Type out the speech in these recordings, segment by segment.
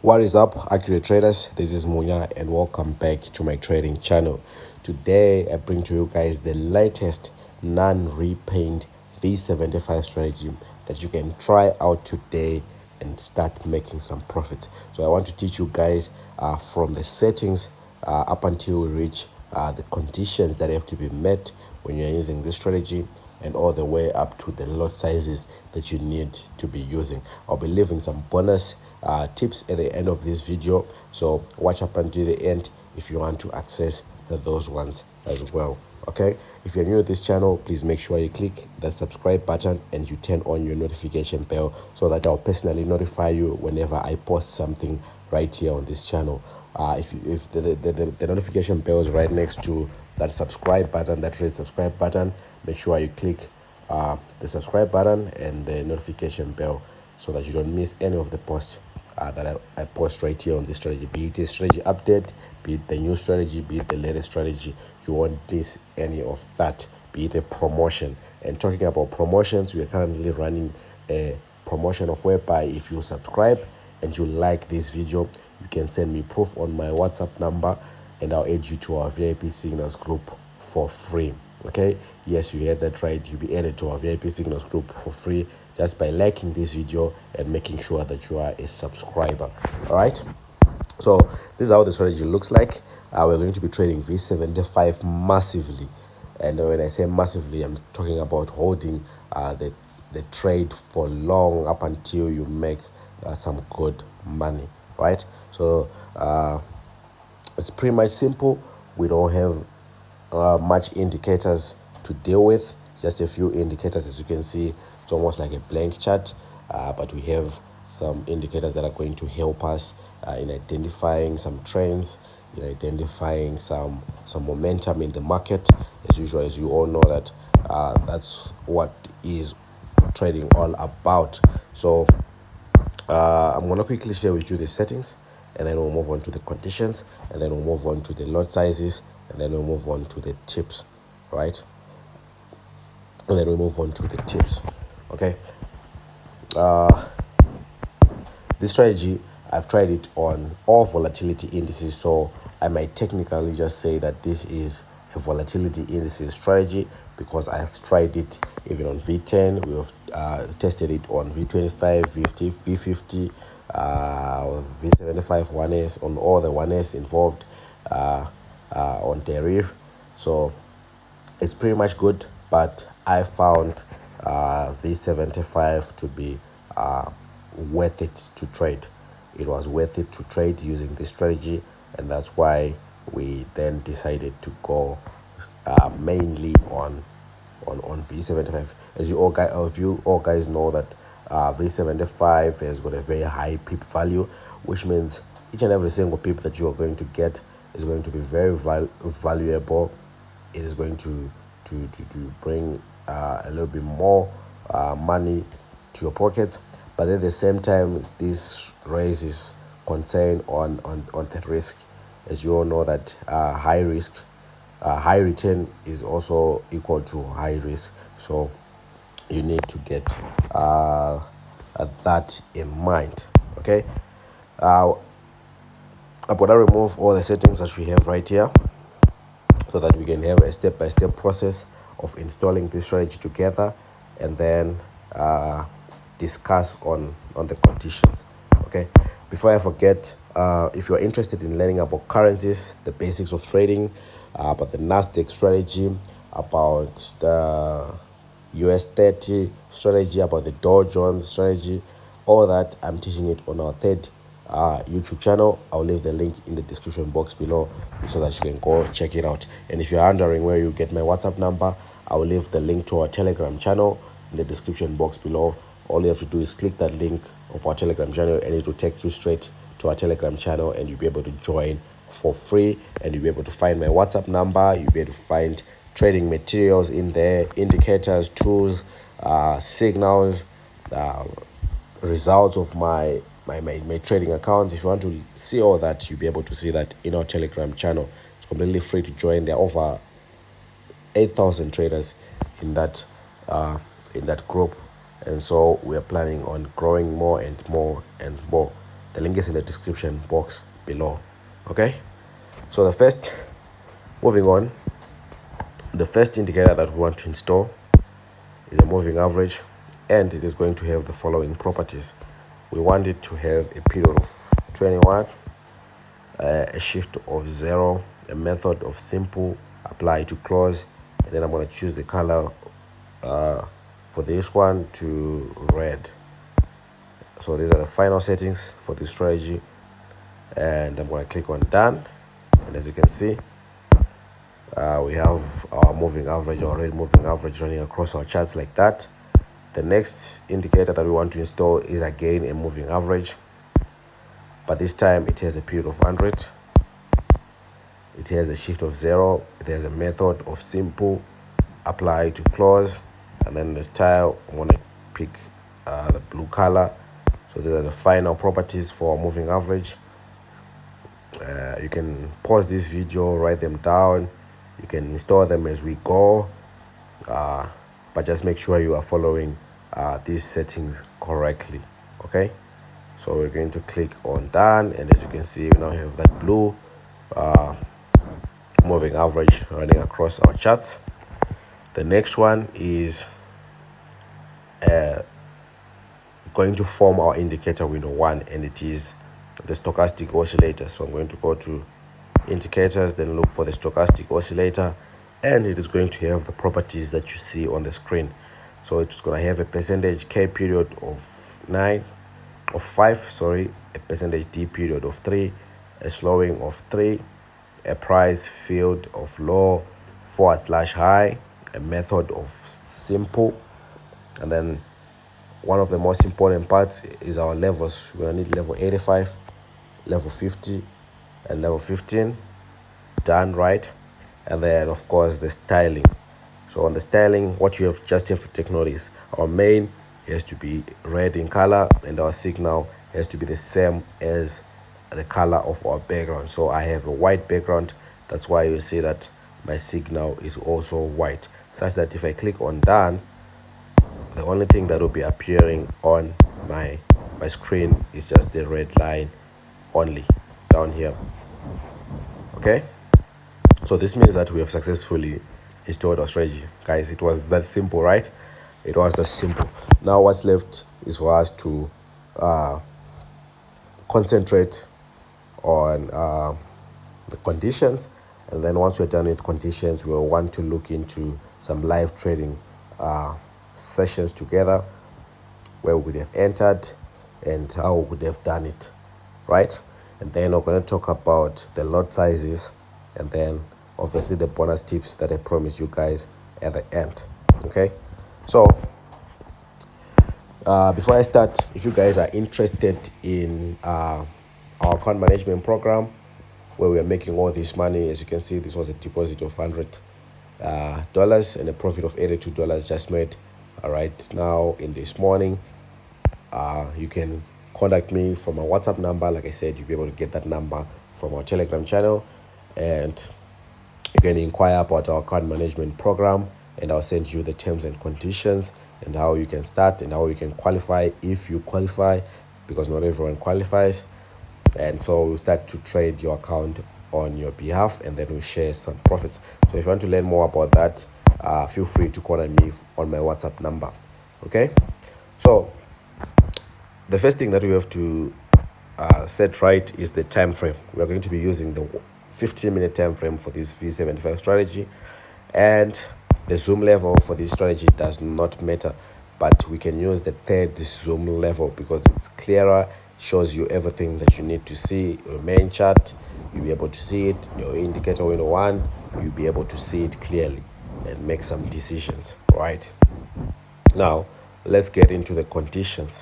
What is up, accurate traders? This is Munya, and welcome back to my trading channel. Today, I bring to you guys the latest non-repaint V75 strategy that you can try out today and start making some profits. So, I want to teach you guys from the settings up until we reach the conditions that have to be met when you're using this strategy, and all the way up to the lot sizes that you need to be using. I'll be leaving some bonus tips at the end of this video, so watch up until the end if you want to access those ones as well. Okay, if you're new to this channel, please make sure you click the subscribe button and you turn on your notification bell so that I'll personally notify you whenever I post something right here on this channel. If the notification bell is right next to that subscribe button, that red subscribe button, make sure you click the subscribe button and the notification bell so that you don't miss any of the posts that I post right here on this strategy, be it a strategy update, be it the new strategy, be it the latest strategy. You won't miss any of that, be it a promotion. And talking about promotions, we are currently running a promotion of whereby if you subscribe and you like this video, you can send me proof on my WhatsApp number and I'll add you to our VIP signals group for free. Okay, yes, you heard that right. You'll be added to our VIP signals group for free just by liking this video and making sure that you are a subscriber. All right, so this is how the strategy looks like. We're going to be trading V75 massively, and when I say massively, I'm talking about holding the trade for long up until you make some good money, right? So it's pretty much simple. We don't have much indicators to deal with, just a few indicators. As you can see, it's almost like a blank chart, but we have some indicators that are going to help us in identifying some trends, in identifying some momentum in the market. As usual, as you all know, that that's what is trading all about. So I'm going to quickly share with you the settings, and then we'll move on to the conditions, and then we'll move on to the lot sizes, and then we'll move on to the tips, right? And then we'll move on to the tips. Okay, this strategy, I've tried it on all volatility indices, so I might technically just say that this is a volatility indices strategy because I've tried it even on V10. We've tested it on V25, V50, V75 1S, on all the 1S involved on tariff. So it's pretty much good, but I found V75 to be worth it to trade. It was worth it to trade using this strategy, and that's why we then decided to go mainly on V75. As you all guys know that V75 has got a very high pip value, which means each and every single pip that you are going to get is going to be very valuable. It is going to bring a little bit more money to your pockets, but at the same time, this raises concern on the risk. As you all know that high risk, high return is also equal to high risk. So you need to get that in mind. Okay, I'm gonna remove all the settings that we have right here so that we can have a step-by-step process of installing this strategy together, and then discuss on the conditions. Okay, before I forget, if you're interested in learning about currencies, the basics of trading, about the Nasdaq strategy, about the US 30 strategy, about the Dow Jones strategy, all that, I'm teaching it on our third YouTube channel. I'll leave the link in the description box below so that you can go check it out. And if you're wondering where you get my WhatsApp number, I will leave the link to our Telegram channel in the description box below. All you have to do is click that link of our Telegram channel and it will take you straight to our Telegram channel, and you'll be able to join for free, and you'll be able to find my WhatsApp number. You'll be able to find trading materials in there, indicators, tools, signals, results of my trading account. If you want to see all that, you'll be able to see that in our Telegram channel. It's completely free to join. There are over 8,000 traders in that group, and so we are planning on growing more and more and more. The link is in the description box below. Okay, so moving on, the first indicator that we want to install is a moving average, and it is going to have the following properties. We want it to have a period of 21, a shift of 0, a method of simple, apply to close, and then I'm going to choose the color for this one to red. So these are the final settings for this strategy, and I'm going to click on done. And as you can see, we have our moving average, our red moving average, running across our charts like that. The next indicator that we want to install is again a moving average, but this time it has a period of 100, it has a shift of 0, it has a method of simple, apply to close, and then the style, I want to pick the blue color. So these are the final properties for a moving average. You can pause this video, write them down, you can install them as we go, but just make sure you are following these settings correctly. Okay, so we're going to click on done, and as you can see, we now have that blue moving average running across our charts. The next one is going to form our indicator window 1, and it is the stochastic oscillator. So I'm going to go to indicators, then look for the stochastic oscillator, and it is going to have the properties that you see on the screen. So it's going to have a percentage K period of 5, a percentage D period of 3, a slowing of 3, a price field of low / high, a method of simple, and then one of the most important parts is our levels. We're going to need level 85, level 50, and level 15. Done, right? And then, of course, the styling. So on the styling, what you just have to take note is our main has to be red in color, and our signal has to be the same as the color of our background. So I have a white background. That's why you see that my signal is also white, such that if I click on done, the only thing that will be appearing on my screen is just the red line only down here. Okay, so this means that we have successfully installed our strategy. Guys, it was that simple, right? It was that simple. Now what's left is for us to concentrate on the conditions, and then once we're done with conditions, we'll want to look into some live trading sessions together, where we would have entered and how we would have done it, right? And then we're going to talk about the lot sizes, and then obviously the bonus tips that I promised you guys at the end. Okay, so before I start, if you guys are interested in our account management program, where we are making all this money, as you can see, this was a deposit of $100 and a profit of $82 just made. All right, now in this morning, you can contact me from my WhatsApp number. Like I said, you'll be able to get that number from our Telegram channel, and you can inquire about our account management program, and I'll send you the terms and conditions and how you can start and how you can qualify if you qualify, because not everyone qualifies. And so we'll start to trade your account on your behalf, and then we'll share some profits. So if you want to learn more about that, feel free to contact me on my WhatsApp number. Okay, so the first thing that we have to set right is the time frame. We're going to be using the 15-minute time frame for this V75 strategy, and the zoom level for this strategy does not matter, but we can use the third zoom level because it's clearer, shows you everything that you need to see. Your main chart, you'll be able to see it. Your indicator window 1, you'll be able to see it clearly and make some decisions. Right, now let's get into the conditions.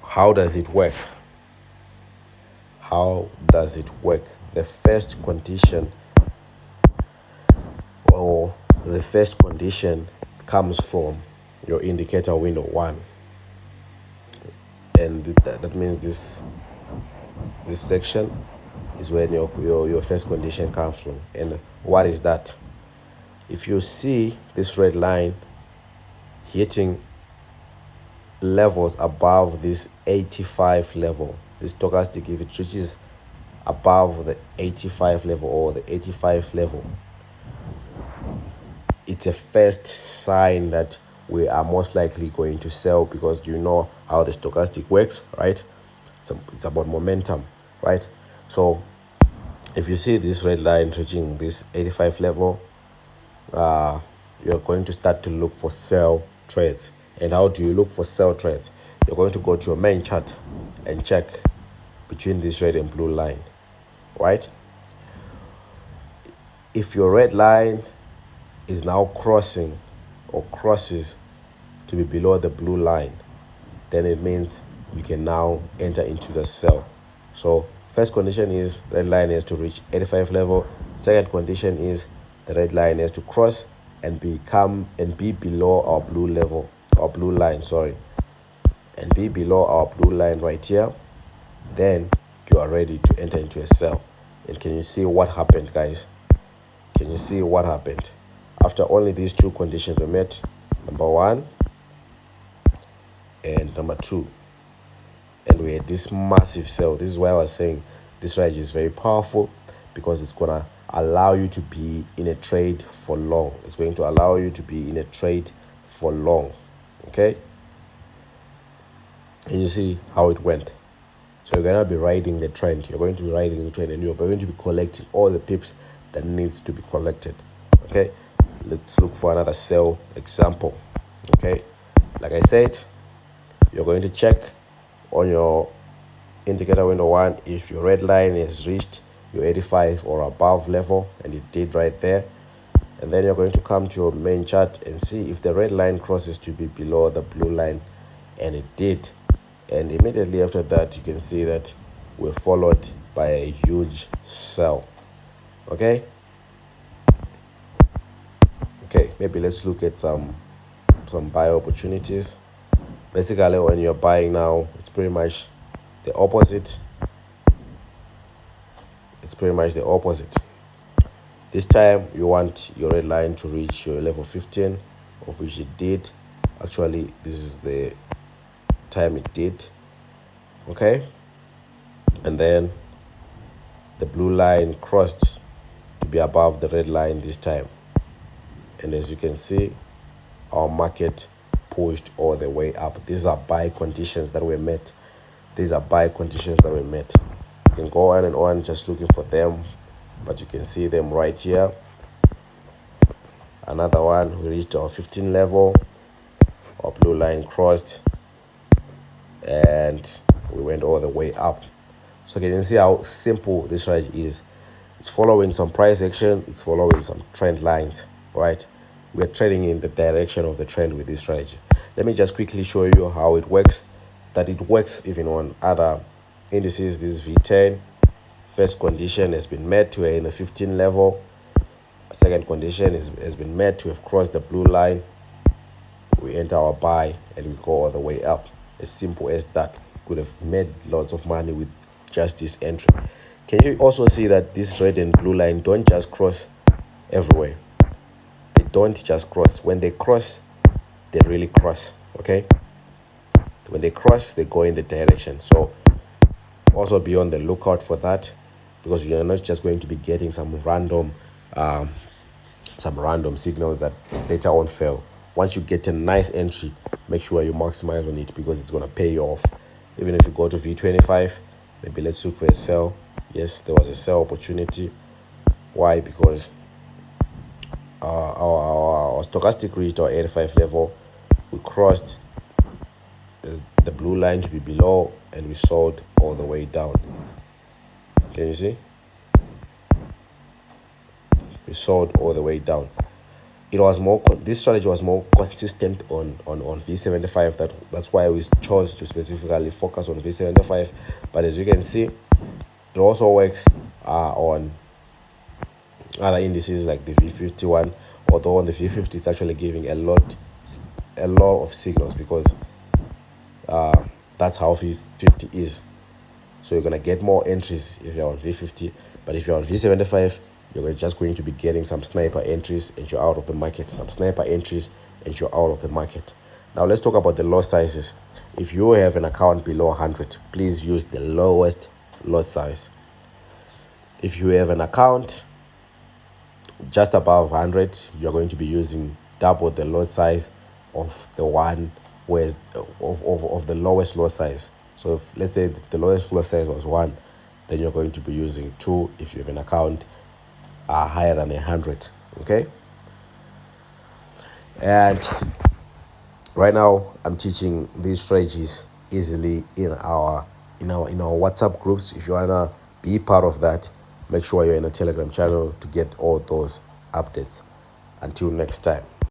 How does it work? The first condition comes from your indicator window 1, and that means this section is where your first condition comes from. And what is that? If you see this red line hitting levels above this 85 level. This stochastic, if it reaches above the 85 level or the 85 level, it's a first sign that we are most likely going to sell, because you know how the stochastic works, right? It's about momentum, right? So if you see this red line reaching this 85 level, you're going to start to look for sell trades. And how do you look for sell trades? You're going to go to your main chart and check between this red and blue line, right? If your red line is now crossing or crosses to be below the blue line, then it means you can now enter into the sell. So first condition is red line has to reach 85 level. Second condition is the red line has to cross and be below our blue level, our blue line, sorry, and be below our blue line right here. Then you are ready to enter into a sell. And can you see what happened, guys? Can you see what happened? After only these two conditions were met, number one and number two, and we had this massive sell. This is why I was saying this strategy is very powerful, because it's gonna allow you to be in a trade for long. It's going to allow you to be in a trade for long. Okay, and you see how it went. So you're gonna be riding the trend. You're going to be riding the trend, and you're going to be collecting all the pips that needs to be collected. Okay, let's look for another sell example. Okay, like I said, you're going to check on your indicator window one if your red line has reached your 85 or above level, and it did right there. And then you're going to come to your main chart and see if the red line crosses to be below the blue line, and it did. And immediately after that, you can see that we're followed by a huge sell. Okay, maybe let's look at some buy opportunities. Basically, when you're buying now, it's pretty much the opposite. This time you want your red line to reach your level 15, of which it did. Actually, this is the time it did. Okay, and then the blue line crossed to be above the red line this time, and as you can see, our market pushed all the way up. These are buy conditions that were met. You can go on and on just looking for them, but you can see them right here. Another one, we reached our 15 level, our blue line crossed, and we went all the way up. So you can see how simple this strategy is. It's following some price action, it's following some trend lines, right? We're trading in the direction of the trend with this strategy. Let me just quickly show you how it works, that it works even on other indices. This is V10. First condition has been met, we're in the 15 level. Second condition has been met, we have crossed the blue line. We enter our buy and we go all the way up. As simple as that. Could have made lots of money with just this entry. Can you also see that this red and blue line don't just cross everywhere? They don't just cross. When they cross, they really cross. Okay, when they cross, they go in the direction. So also be on the lookout for that, because you're not just going to be getting some random signals that later on fail. Once you get a nice entry, make sure you maximize on it, because it's going to pay you off. Even if you go to V25, maybe let's look for a sell. Yes, there was a sell opportunity. Why? Because our stochastic reached our 85 level. We crossed the blue line to be below, and we sold all the way down. Can you see? We sold all the way down. It was more. This strategy was more consistent on V75. That's why we chose to specifically focus on V75. But as you can see, it also works on other indices like the V51. Although on the V50, it's actually giving a lot of signals, because that's how V50 is. So you're gonna get more entries if you're on V50, but if you're on V75, you're just going to be getting some sniper entries and you're out of the market. Some sniper entries, and you're out of the market. Now let's talk about the lot sizes. If you have an account below 100, please use the lowest lot size. If you have an account just above 100, you're going to be using double the lot size of the one where's of the lowest lot size. So if, let's say if the lowest lot size was 1, then you're going to be using 2 if you have an account higher than 100. Okay, and right now I'm teaching these strategies easily in our WhatsApp groups. If you wanna be part of that, make sure you're in a Telegram channel to get all those updates. Until next time.